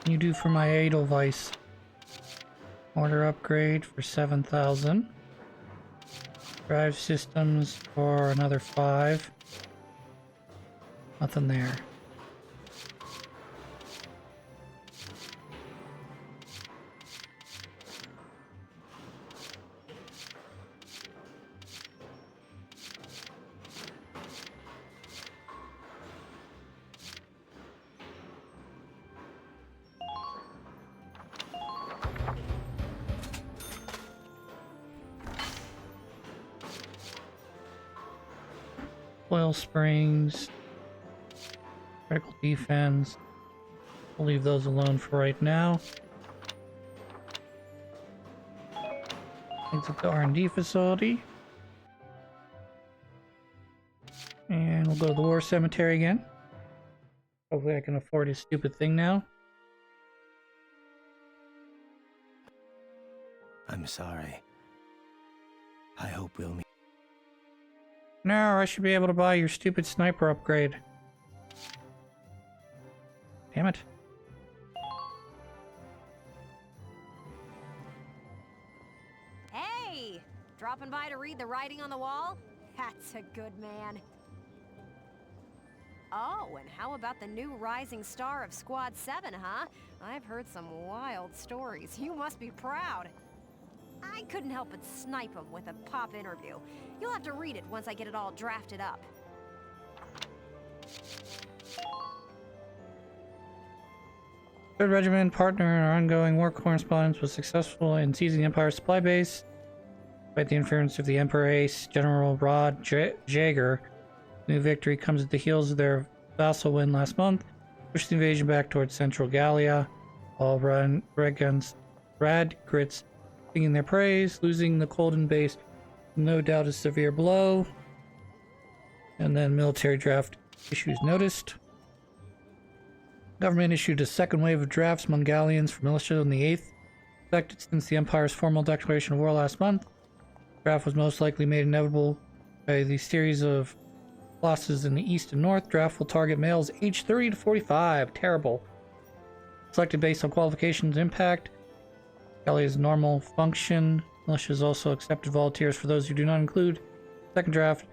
Can you do for my Edelweiss? Order upgrade for 7,000. Drive systems for another 5. Nothing there. Oil springs, critical defense. We'll leave those alone for right now. Exit the R&D facility. And we'll go to the war cemetery again. Hopefully I can afford his stupid thing now. I'm sorry. I hope we'll meet. Now I should be able to buy your stupid sniper upgrade. Damn it. Hey! Dropping by to read the writing on the wall? That's a good man. Oh, and how about the new rising star of Squad 7, huh? I've heard some wild stories. You must be proud. I couldn't help but snipe him with a pop interview. You'll have to read it once I get it all drafted up. 3rd Regiment partner in our ongoing war correspondence was successful in seizing the Empire's supply base. Despite the interference of the Emperor Ace, General Rod Jaeger, new victory comes at the heels of their vassal win last month, pushed the invasion back towards central Gallia. All Radgrits singing their praise, losing the Colden base, no doubt a severe blow. And then military draft issues noticed. Government issued a 2nd wave of drafts among Gallians for militia on the 8th, effected since the Empire's formal declaration of war last month. The draft was most likely made inevitable by the series of losses in the east and north. Draft will target males aged 30 to 45. Terrible. Selected based on qualifications impact. Gallia's normal function. Militias also accepted volunteers for those who do not include. 2nd draft,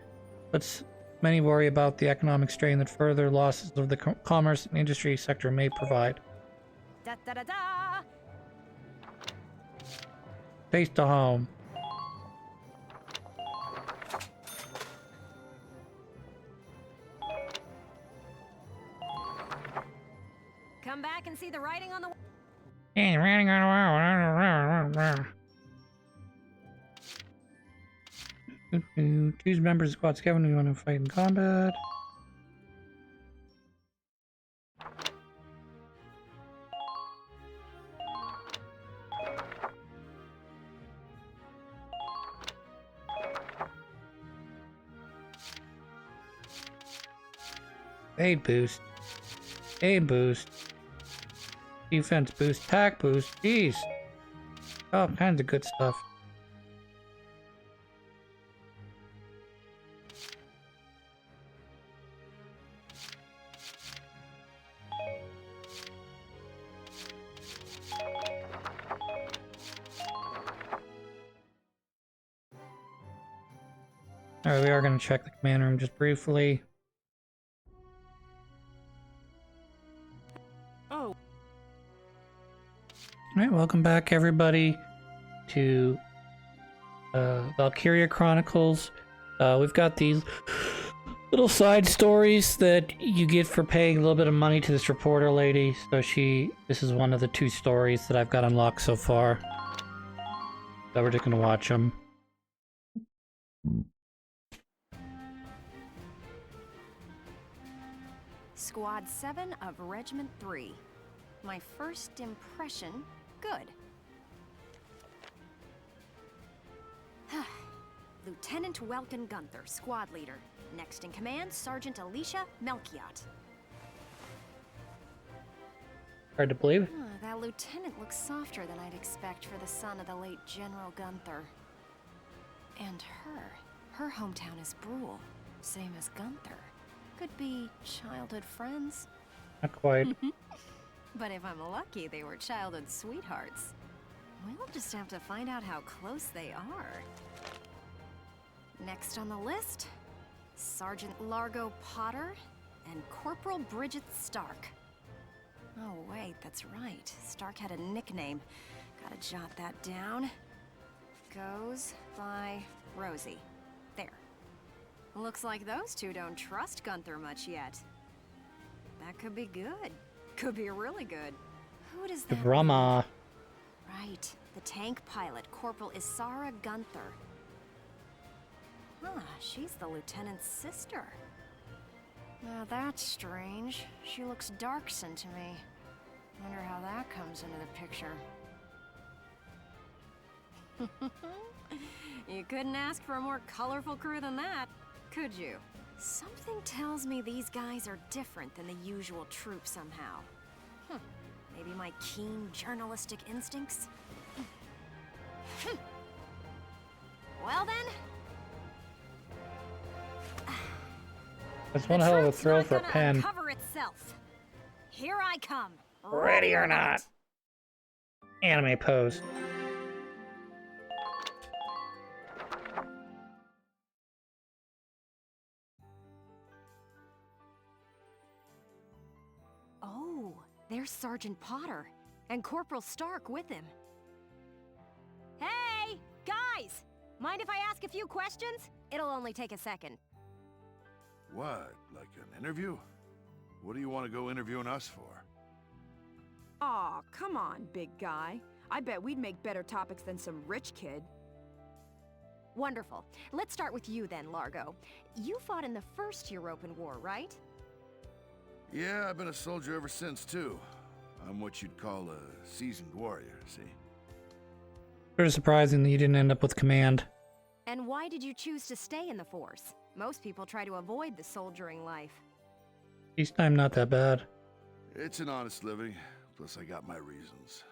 but many worry about the economic strain that further losses of the commerce and industry sector may provide. Da da da da! Base to home. Come back and see the writing on the wall. Choose members of Squad 7 who want to fight in combat. Aid boost. Aid boost. Defense boost. Attack boost. Jeez. All kinds of good stuff. Alright, we are going to check the command room just briefly. Oh. Alright, welcome back everybody to Valkyria Chronicles. We've got these little side stories that you get for paying a little bit of money to this reporter lady. So this is one of the 2 stories that I've got unlocked so far. So we're just going to watch them. Squad 7 of Regiment 3. My first impression, good. Lieutenant Welkin Gunther, squad leader. Next in command, Sergeant Alicia Melchiot. Hard to believe. That lieutenant looks softer than I'd expect for the son of the late General Gunther. And her hometown is Brule, same as Gunther. Could be childhood friends. Not quite. But if I'm lucky, they were childhood sweethearts. We'll just have to find out how close they are. Next on the list, Sergeant Largo Potter and Corporal Bridget Stark. Oh wait, that's right. Stark had a nickname. Gotta jot that down. Goes by Rosie. There. Looks like those two don't trust Gunther much yet. That could be good. Could be really good. Who does that Drama. Right. The tank pilot, Corporal Isara Gunther. Huh, she's the lieutenant's sister. Now that's strange. She looks Darkson to me. Wonder how that comes into the picture. You couldn't ask for a more colorful crew than that, could you? Something tells me these guys are different than the usual troop somehow. Maybe my keen journalistic instincts? Well then... That's one hell of a throw for a pen. Cover itself. Here I come. Ready or not. Anime pose. Oh, there's Sergeant Potter and Corporal Stark with him. Hey, guys! Mind if I ask a few questions? It'll only take a second. What? Like an interview? What do you want to go interviewing us for? Aw, come on, big guy. I bet we'd make better topics than some rich kid. Wonderful. Let's start with you then, Largo. You fought in the first European War, right? Yeah, I've been a soldier ever since, too. I'm what you'd call a seasoned warrior, see? Sort of surprising that you didn't end up with command. And why did you choose to stay in the Force? Most people try to avoid the soldiering life. Peacetime not that bad. It's an honest living, plus I got my reasons.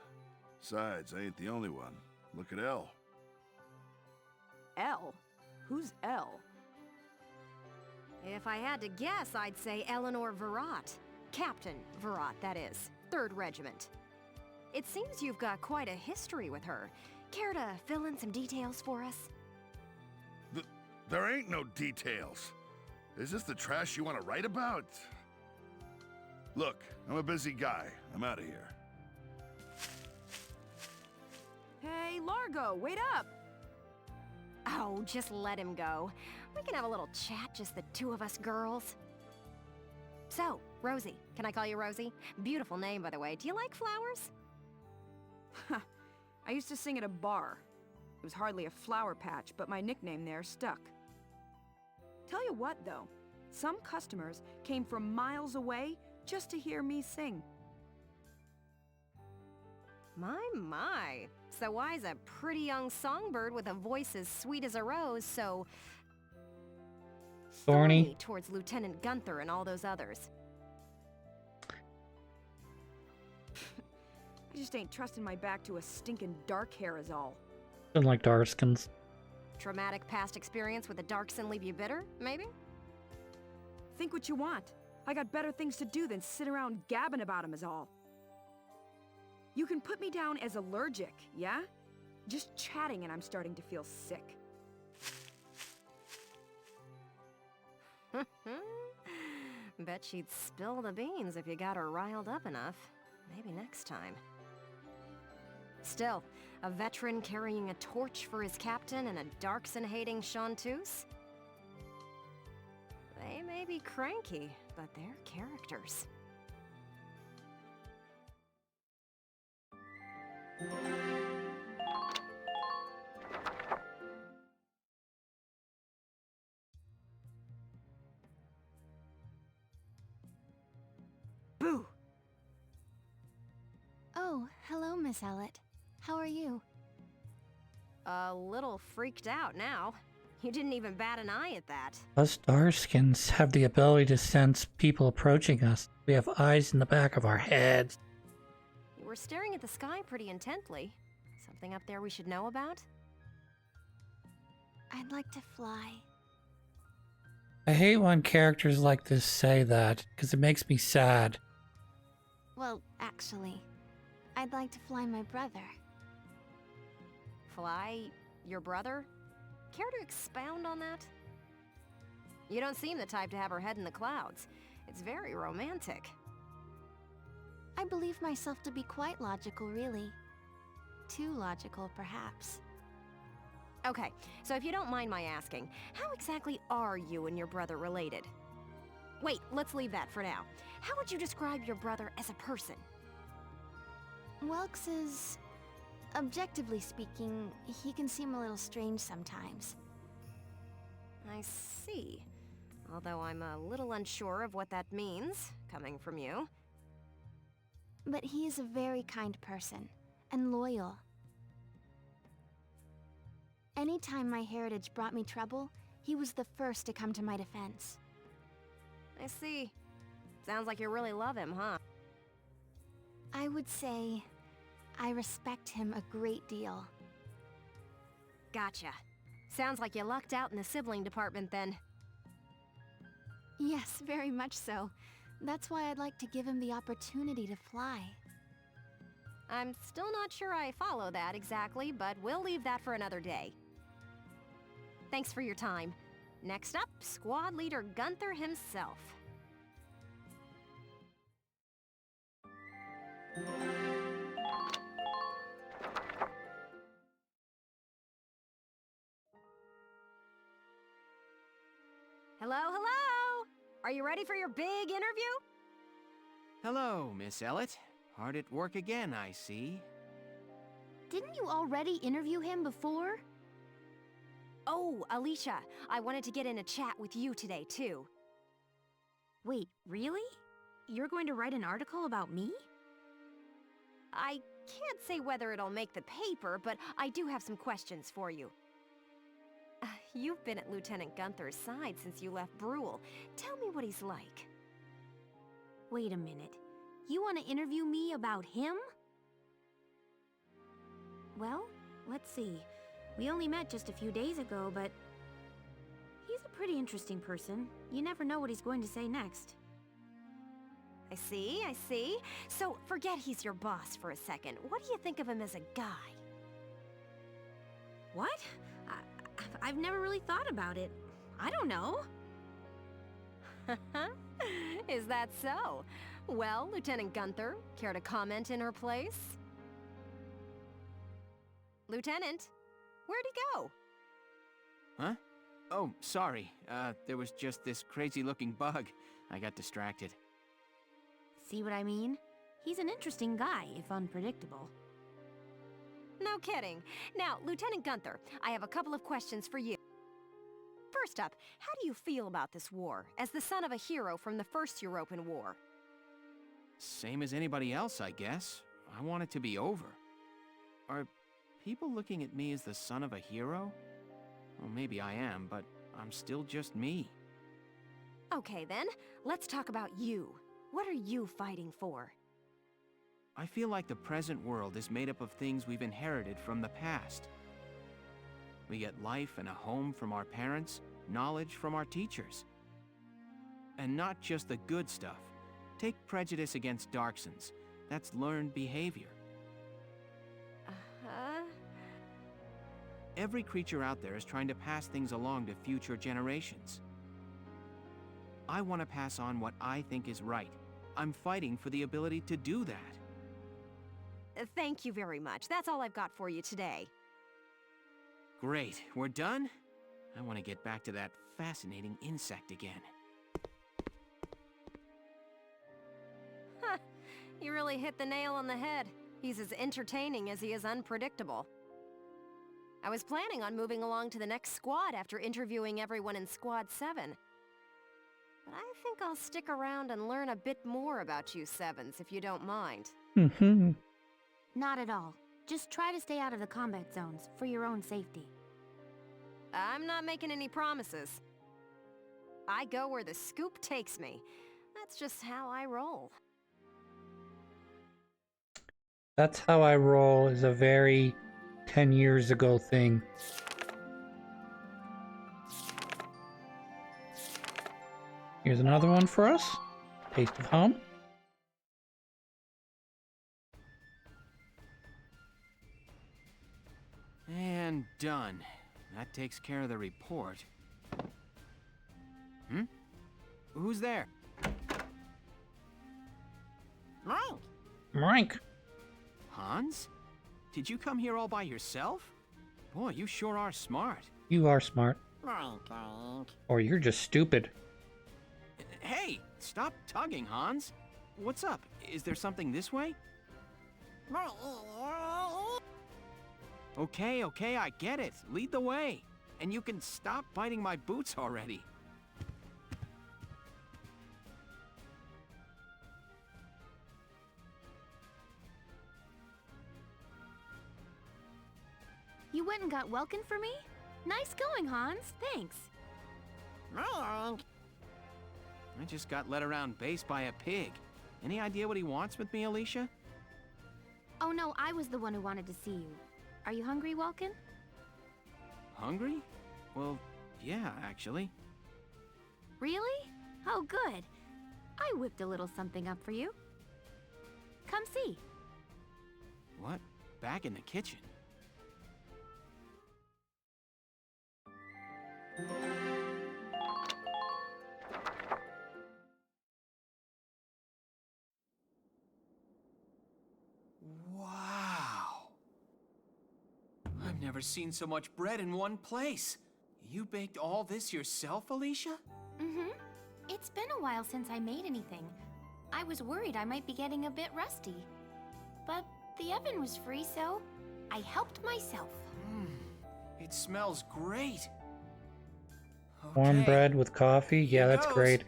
Besides, I ain't the only one. Look at Elle. Elle? Who's Elle? If I had to guess, I'd say Eleanor Virat. Captain Virat, that is. 3rd Regiment. It seems you've got quite a history with her. Care to fill in some details for us? There ain't no details. Is this the trash you want to write about? Look, I'm a busy guy. I'm out of here. Hey, Largo, wait up! Oh, just let him go. We can have a little chat, just the two of us girls. So, Rosie. Can I call you Rosie? Beautiful name, by the way. Do you like flowers? I used to sing at a bar. It was hardly a flower patch, but my nickname there stuck. Tell you what, though. Some customers came from miles away just to hear me sing. My. So why's a pretty young songbird with a voice as sweet as a rose so... Thorny towards Lieutenant Gunther and all those others? I just ain't trusting my back to a stinking dark hair is all. Doesn't like darkskins. Traumatic past experience with a Darkson leave you bitter, maybe? Think what you want. I got better things to do than sit around gabbing about him is all. You can put me down as allergic, yeah? Just chatting and I'm starting to feel sick. Bet she'd spill the beans if you got her riled up enough. Maybe next time. Still, a veteran carrying a torch for his captain and a Darkson-hating chanteuse? They may be cranky, but they're characters. Boo! Oh, hello, Miss Ellett. How are you? A little freaked out now. You didn't even bat an eye at that. Us Darkskins have the ability to sense people approaching us. We have eyes in the back of our heads. You were staring at the sky pretty intently. Something up there we should know about? I'd like to fly. I hate when characters like this say that, because it makes me sad. Well, actually, I'd like to fly my brother. Fly your brother? Care to expound on that? You don't seem the type to have her head in the clouds. It's very romantic. I believe myself to be quite logical, really. Too logical, perhaps. Okay, so if you don't mind my asking, how exactly are you and your brother related? Wait, let's leave that for now. How would you describe your brother as a person? Welks is... objectively speaking, he can seem a little strange sometimes. I see. Although I'm a little unsure of what that means, coming from you. But he is a very kind person, and loyal. Anytime my heritage brought me trouble, he was the first to come to my defense. I see. Sounds like you really love him, huh? I would say I respect him a great deal. Gotcha. Sounds like you lucked out in the sibling department then. Yes, very much so. That's why I'd like to give him the opportunity to fly. I'm still not sure I follow that exactly, but we'll leave that for another day. Thanks for your time. Next up, Squad Leader Gunther himself. Hello, hello! Are you ready for your big interview? Hello, Miss Ellett. Hard at work again, I see. Didn't you already interview him before? Oh, Alicia, I wanted to get in a chat with you today, too. Wait, really? You're going to write an article about me? I can't say whether it'll make the paper, but I do have some questions for you. You've been at Lieutenant Gunther's side since you left Brule. Tell me what he's like. Wait a minute. You want to interview me about him? Well, let's see. We only met just a few days ago, but... he's a pretty interesting person. You never know what he's going to say next. I see, I see. So, forget he's your boss for a second. What do you think of him as a guy? What? I've never really thought about it. I don't know. Is that so? Well, Lieutenant Gunther, care to comment in her place? Lieutenant, where'd he go? Huh? Oh, sorry. There was just this crazy-looking bug. I got distracted. See what I mean? He's an interesting guy, if unpredictable. No kidding. Now, Lieutenant Gunther, I have a couple of questions for you. First up, how do you feel about this war, as the son of a hero from the First European War? Same as anybody else, I guess. I want it to be over. Are people looking at me as the son of a hero? Well, maybe I am, but I'm still just me. Okay then, let's talk about you. What are you fighting for? I feel like the present world is made up of things we've inherited from the past. We get life and a home from our parents, knowledge from our teachers. And not just the good stuff. Take prejudice against Darksons. That's learned behavior. Uh-huh. Every creature out there is trying to pass things along to future generations. I want to pass on what I think is right. I'm fighting for the ability to do that. Thank you very much. That's all I've got for you today. Great, we're done? I want to get back to that fascinating insect again. Huh. You really hit the nail on the head. He's as entertaining as he is unpredictable. I was planning on moving along to the next squad after interviewing everyone in Squad 7. But I think I'll stick around and learn a bit more about you Sevens, if you don't mind. Mm-hmm. Not at all. Just try to stay out of the combat zones, for your own safety. I'm not making any promises. I go where the scoop takes me. That's just how I roll. That's how I roll is a very 10 years ago thing. Here's another one for us. Taste of home. I'm done. That takes care of the report. Hmm? Who's there? Mike. Hans? Did you come here all by yourself? Boy, you sure are smart. You are smart. Or you're just stupid. Hey, stop tugging, Hans. What's up? Is there something this way? Okay, I get it. Lead the way. And you can stop biting my boots already. You went and got Welkin for me? Nice going, Hans. Thanks. I just got led around base by a pig. Any idea what he wants with me, Alicia? Oh no, I was the one who wanted to see you. Are you hungry, Welkin? Hungry? Well, yeah, actually. Really? Oh, good. I whipped a little something up for you. Come see. What? Back in the kitchen? Wow! I've never seen so much bread in one place. You baked all this yourself, Alicia? Mm-hmm. It's been a while since I made anything. I was worried I might be getting a bit rusty. But the oven was free, so I helped myself. It smells great. Warm Okay. bread with coffee? Yeah, that's goes. great.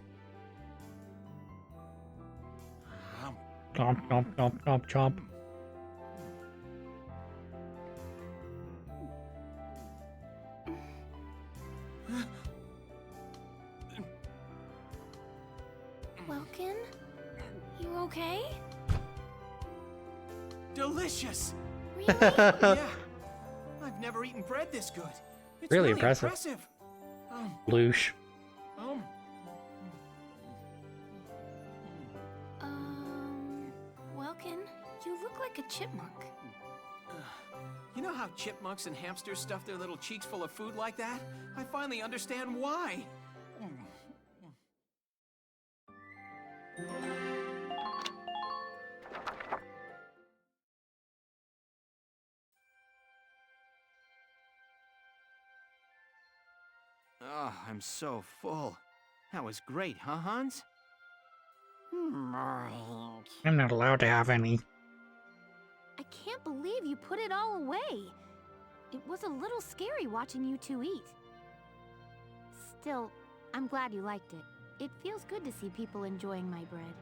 Um, Chomp, chomp, chomp, chomp, chomp. Welkin? You okay? Delicious! Really? Yeah. I've never eaten bread this good. It's Really really impressive. Um, Bloosh. um, Welkin, you look like a chipmunk. you know how chipmunks and hamsters stuff their little cheeks full of food like that? I finally understand why. Oh, I'm so full. That was great, huh, Hans? I'm not allowed to have any. I can't believe you put it all away. It was a little scary watching you two eat. Still, I'm glad you liked it. It feels good to see people enjoying my bread.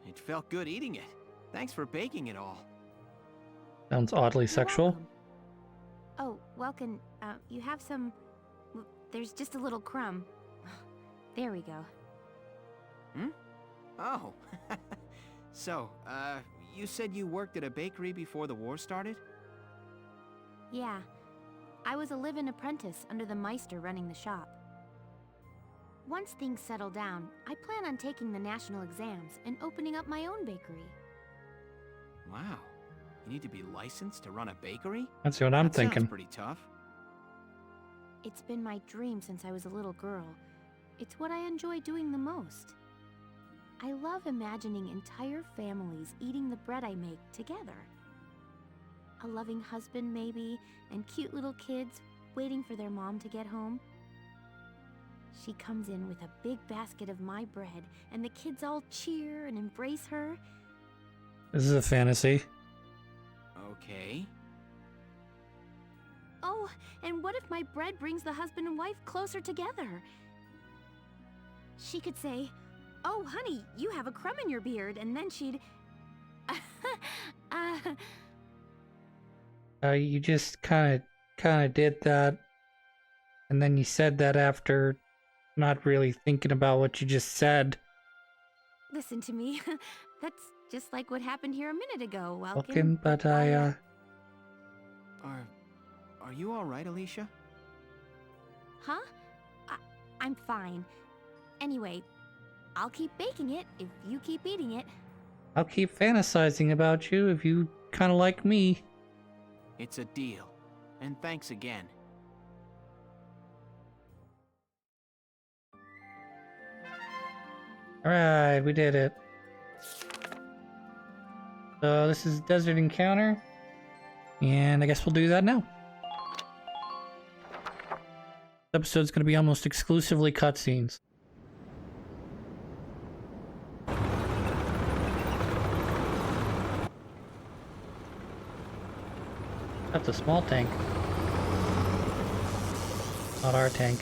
It felt good eating it. Thanks for baking it all. Sounds oddly You're sexual. welcome. Oh, Welkin, you have some... There's just a little crumb. There we go. Oh. So, you said you worked at a bakery before the war started? Yeah. I was a live-in apprentice under the Meister running the shop. Once things settle down, I plan on taking the national exams and opening up my own bakery. Wow. You need to be licensed to run a bakery? That's what I'm That sounds thinking. pretty tough. It's been my dream since I was a little girl. It's what I enjoy doing the most. I love imagining entire families eating the bread I make together. A loving husband, maybe, and cute little kids waiting for their mom to get home. She comes in with a big basket of my bread, and the kids all cheer and embrace her. This is a fantasy. Okay. Oh, and what if my bread brings the husband and wife closer together? She could say, "Oh, honey, you have a crumb in your beard," and then she'd... You just kind of did that, and then you said that after not really thinking about what you just said. Listen to me. That's just like what happened here a minute ago, Welkin. Welkin, but I Are you all right, Alicia? Huh? I'm fine. Anyway, I'll keep baking it if you keep eating it. I'll keep fantasizing about you if you kind of like me. It's a deal. And thanks again. Alright, we did it. So this is Desert Encounter. And I guess we'll do that now. This episode's going to be almost exclusively cutscenes. That's a small tank. Not our tank.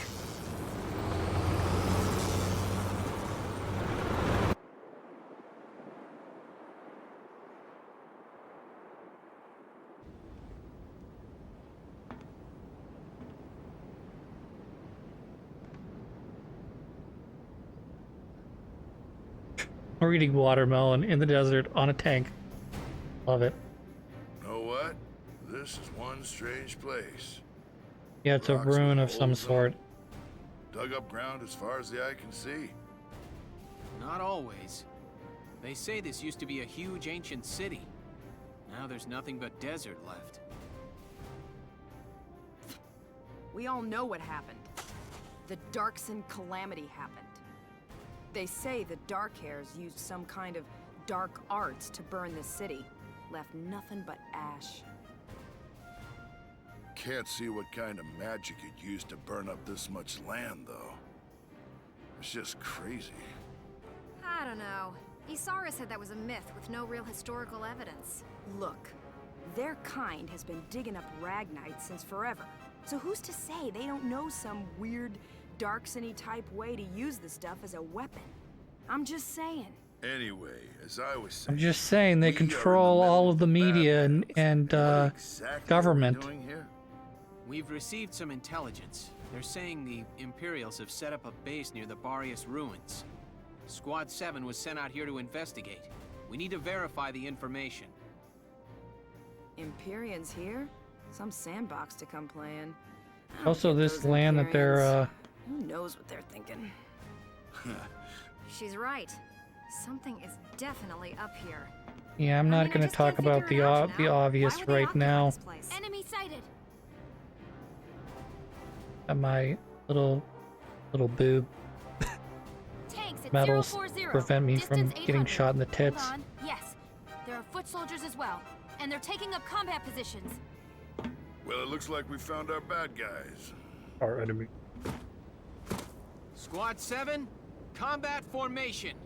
We're eating watermelon in the desert on a tank. Love it. Know what? This is one strange place. Yeah, it's a Rocks with ruin of holes some in sort. them, dug up ground as far as the eye can see. Not always. They say this used to be a huge ancient city. Now there's nothing but desert left. We all know what happened. The Darkson calamity happened. They say the Dark Hairs used some kind of dark arts to burn the city. Left nothing but ash. Can't see what kind of magic it used to burn up this much land, though. It's just crazy. I don't know. Isara said that was a myth with no real historical evidence. Look, their kind has been digging up Ragnite since forever. So who's to say they don't know some weird Darksony type way to use the stuff as a weapon? I'm just saying. Anyway, as I was saying, I'm just saying they we are in the control middle all of of the media and, Badlands. What exactly are we government. doing here? We've received some intelligence. They're saying the Imperials have set up a base near the Barrius ruins. Squad 7 was sent out here to investigate. We need to verify the information. Imperians here? Some sandbox to come play in. I don't Also, get this those land that they're, Imperians. Who knows what they're thinking? She's right. Something is definitely up here. Yeah, I'm I not mean, I going to just talk can't figure about it the out, you know? obvious Why would they right occupy now. this place? Enemy sighted. At my little boob Tanks at medals 040. prevent me from Distance getting 800. shot in the tits. Hold on. Yes, there are foot soldiers as well, and they're taking up combat positions. Well, it looks like we found our bad guys. Our enemy. Squad 7, combat formation.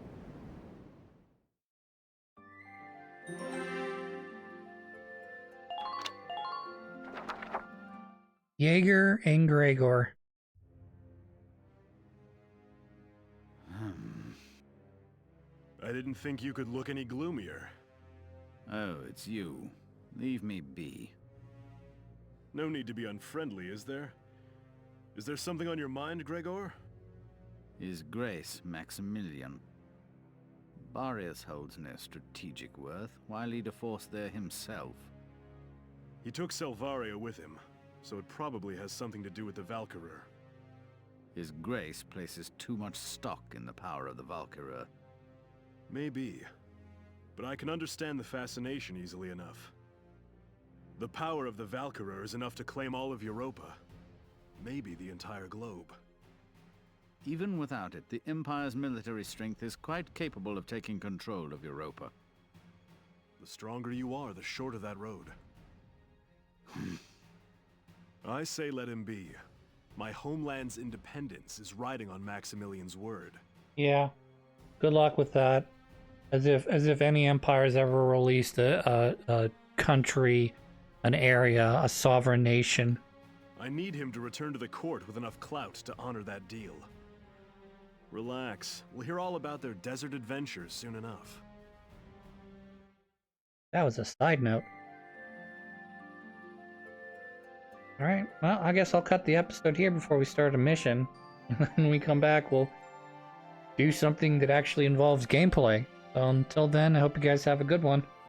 Jaeger and Gregor. I didn't think you could look any gloomier. Oh, it's you. Leave me be. No need to be unfriendly, is there? Is there something on your mind, Gregor? His Grace Maximilian. Barrius holds no strategic worth. Why lead a force there himself? He took Selvaria with him, so it probably has something to do with the Valkyria. His Grace places too much stock in the power of the Valkyria. Maybe. But I can understand the fascination easily enough. The power of the Valkyria is enough to claim all of Europa. Maybe the entire globe. Even without it, the Empire's military strength is quite capable of taking control of Europa. The stronger you are, the shorter that road. I say let him be. My homeland's independence is riding on Maximilian's word. Yeah. Good luck with that. As if any empire's ever released a country, an area, a sovereign nation. I need him to return to the court with enough clout to honor that deal. Relax. We'll hear all about their desert adventures soon enough. That was a side note. Alright, well, I guess I'll cut the episode here before we start a mission. And then when we come back, we'll do something that actually involves gameplay. So until then, I hope you guys have a good one.